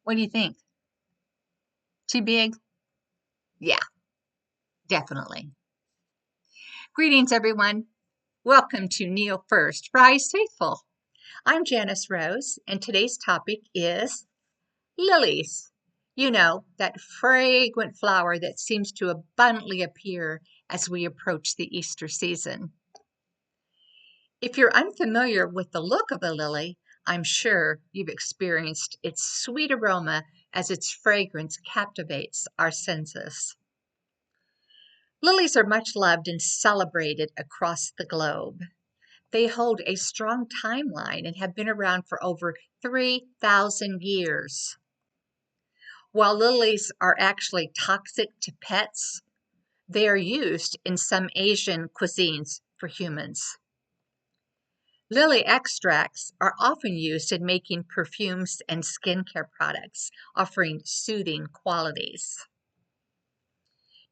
What do you think? Too big? Yeah, definitely. Greetings, everyone. Welcome to Kneel First, Rise Faithful. I'm Janice Rose, and today's topic is lilies. You know, that fragrant flower that seems to abundantly appear as we approach the Easter season. If you're unfamiliar with the look of a lily, I'm sure you've experienced its sweet aroma as its fragrance captivates our senses. Lilies are much loved and celebrated across the globe. They hold a strong timeline and have been around for over 3,000 years. While lilies are actually toxic to pets, they are used in some Asian cuisines for humans. Lily extracts are often used in making perfumes and skincare products, offering soothing qualities.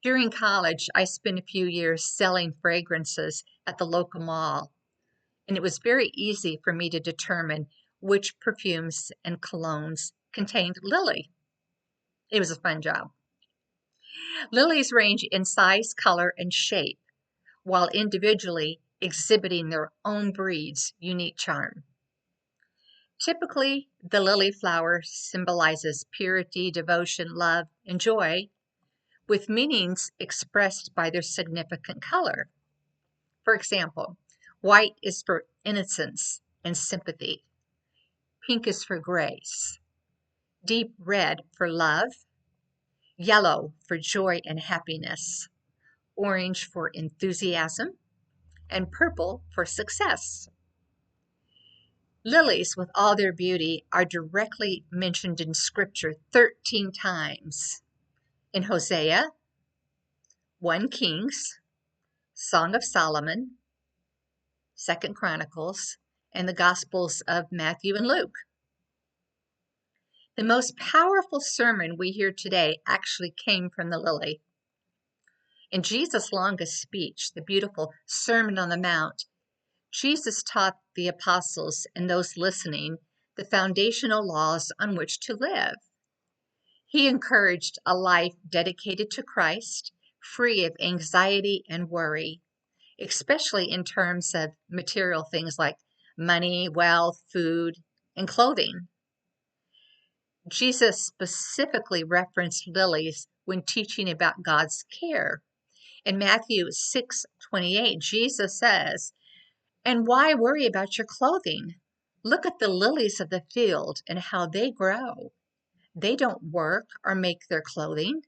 During college, I spent a few years selling fragrances at the local mall, and it was very easy for me to determine which perfumes and colognes contained lily. It was a fun job. Lilies range in size, color, and shape, while individually exhibiting their own breed's unique charm. Typically, the lily flower symbolizes purity, devotion, love, and joy, with meanings expressed by their significant color. For example, white is for innocence and sympathy. Pink is for grace. Deep red for love. Yellow for joy and happiness. Orange for enthusiasm. And purple for success. Lilies, with all their beauty, are directly mentioned in Scripture 13 times. In Hosea, 1 Kings, Song of Solomon, 2 Chronicles, and the Gospels of Matthew and Luke. The most powerful sermon we hear today actually came from the lily. In Jesus' longest speech, the beautiful Sermon on the Mount, Jesus taught the apostles and those listening the foundational laws on which to live. He encouraged a life dedicated to Christ, free of anxiety and worry, especially in terms of material things like money, wealth, food, and clothing. Jesus specifically referenced lilies when teaching about God's care. In Matthew 6:28, Jesus says, "And why worry about your clothing? Look at the lilies of the field and how they grow. They don't work or make their clothing."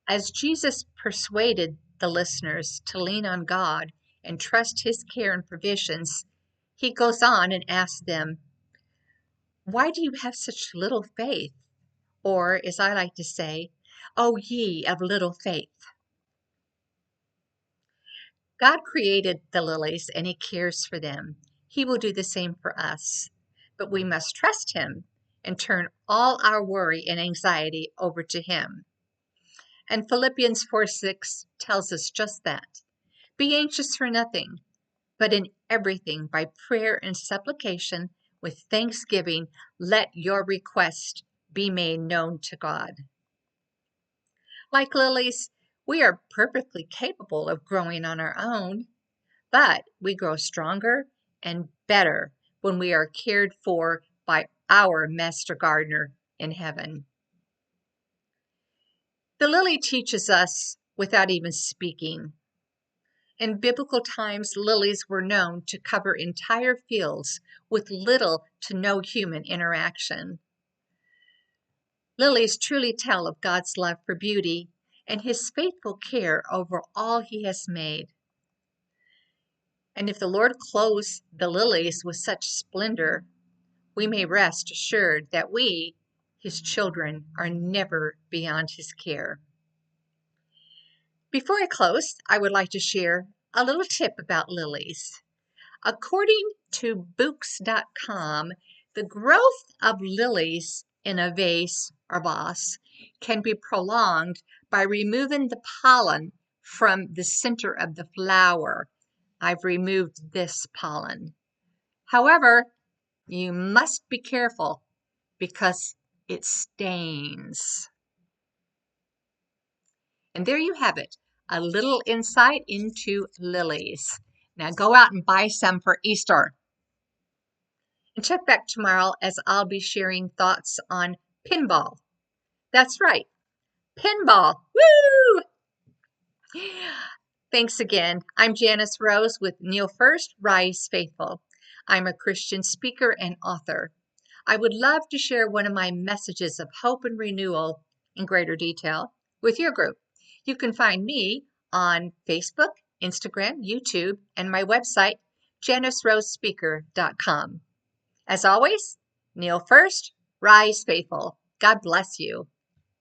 As Jesus persuaded the listeners to lean on God and trust his care and provisions, he goes on and asks them, "Why do you have such little faith?" Or, as I like to say, "O ye of little faith." God created the lilies and he cares for them. He will do the same for us. But we must trust him and turn all our worry and anxiety over to him. And Philippians 4:6 tells us just that. Be anxious for nothing, but in everything by prayer and supplication with thanksgiving, let your request be made known to God. Like lilies, we are perfectly capable of growing on our own, but we grow stronger and better when we are cared for by our Master Gardener in heaven. The lily teaches us without even speaking. In biblical times, lilies were known to cover entire fields with little to no human interaction. Lilies truly tell of God's love for beauty and his faithful care over all he has made. And if the Lord clothes the lilies with such splendor, we may rest assured that we, his children, are never beyond his care. Before I close, I would like to share a little tip about lilies. According to Books.com, the growth of lilies in a vase or vase can be prolonged by removing the pollen from the center of the flower. I've removed this pollen. However, you must be careful because it stains. And there you have it, a little insight into lilies. Now go out and buy some for Easter. And check back tomorrow as I'll be sharing thoughts on pinball. That's right, pinball. Woo! Thanks again. I'm Janice Rose with Kneel First, Rise Faithful. I'm a Christian speaker and author. I would love to share one of my messages of hope and renewal in greater detail with your group. You can find me on Facebook, Instagram, YouTube, and my website, janicerosespeaker.com. As always, kneel first, rise faithful. God bless you.